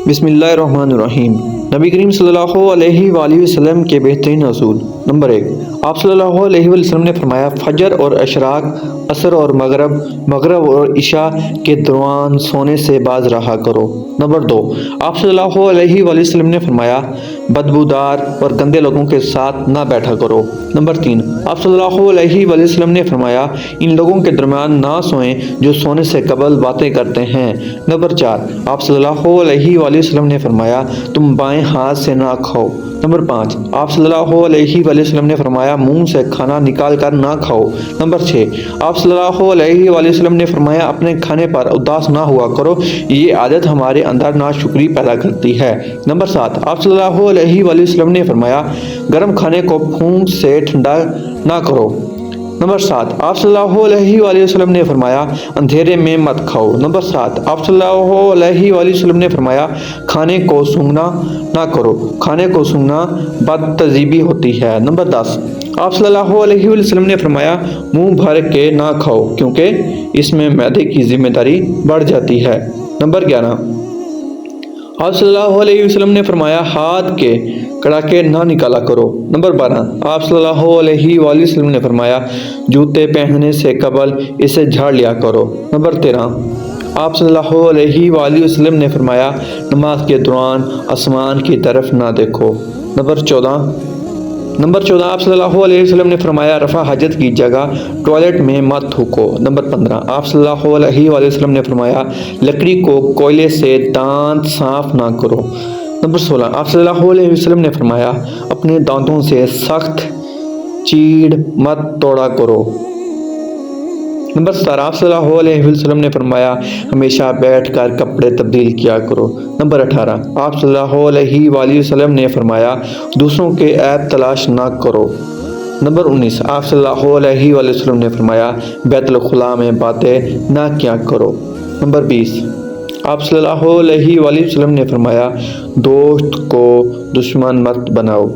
بسم اللہ الرحمن الرحیم۔ نبی کریم صلی اللہ علیہ وآلہ وسلم کے بہترین اصول۔ نمبر 1، آپ صلی اللہ علیہ وسلم نے فرمایا فجر اور اشراق، عصر اور مغرب اور عشاء کے دوران سونے سے باز رہا کرو۔ نمبر 2، آپ صلی اللہ علیہ وآلہ وسلم نے فرمایا بدبودار اور گندے لوگوں کے ساتھ نہ بیٹھا کرو۔ نمبر 3، آپ صلی اللہ علیہ وآلہ وسلم نے فرمایا ان لوگوں کے درمیان نہ سوئیں جو سونے سے قبل باتیں کرتے ہیں۔ نمبر 4، آپ صلی اللہ علیہ وآلہ وسلم نے فرمایا تم بائیں ہاتھ سے نہ کھاؤ۔ نمبر 5، آپ صلی اللہ علیہ وآلہ وسلم نے فرمایا منہ سے کھانا نکال کر نہ کھاؤ۔ نمبر 6، آپ صلی اللہ علیہ وآلہ وسلم نے فرمایا اپنے کھانے پر اداس نہ ہوا کرو، یہ عادت ہمارے اندر ناشکری پیدا کرتی ہے۔ نمبر 7، آپ صلی اللہ علیہ وآلہ وسلم نے فرمایا گرم کھانے کو پھونک سے ٹھنڈا نہ کرو۔ نمبر 7، آپ صلی اللہ علیہ وآلہ وسلم نے فرمایا اندھیرے میں مت کھاؤ۔ نمبر 7، آپ صلی اللہ علیہ وآلہ وسلم نے فرمایا کھانے کو سونگھنا نہ کرو، کھانے کو سونگھنا بد تہذیبی ہوتی ہے۔ نمبر 10، آپ صلی اللہ علیہ وآلہ وسلم نے فرمایا منہ بھر کے نہ کھاؤ کیونکہ اس میں معدے کی ذمہ داری بڑھ جاتی ہے۔ نمبر 11، آپ صلی اللہ علیہ وسلم نے فرمایا ہاتھ کے کڑاکے نہ نکالا کرو۔ نمبر 12، آپ صلی اللہ علیہ وآلہ وسلم نے فرمایا جوتے پہننے سے قبل اسے جھاڑ لیا کرو۔ نمبر 13، آپ صلی اللہ علیہ وآلہ وسلم نے فرمایا نماز کے دوران آسمان کی طرف نہ دیکھو۔ نمبر 14، آپ صلی اللہ علیہ وسلم نے فرمایا رفع حاجت کی جگہ ٹوائلٹ میں مت تھوکو۔ نمبر 15، آپ صلی اللہ علیہ وآلہ وسلم نے فرمایا لکڑی کو کوئلے سے دانت صاف نہ کرو۔ نمبر 16، آپ صلی اللہ علیہ وسلم نے فرمایا اپنے دانتوں سے سخت چیڑ مت توڑا کرو۔ نمبر 17، آپ صلی اللہ علیہ وسلم نے فرمایا ہمیشہ بیٹھ کر کپڑے تبدیل کیا کرو۔ نمبر 18، آپ صلی اللہ علیہ وآلہ وسلم نے فرمایا دوسروں کے عیب تلاش نہ کرو۔ نمبر 19، آپ صلی اللہ علیہ وآلہ وسلم نے فرمایا بیت الخلاء میں باتیں نہ کیا کرو۔ نمبر 20، آپ صلی اللہ علیہ وآلہ وسلم نے فرمایا دوست کو دشمن مت بناؤ۔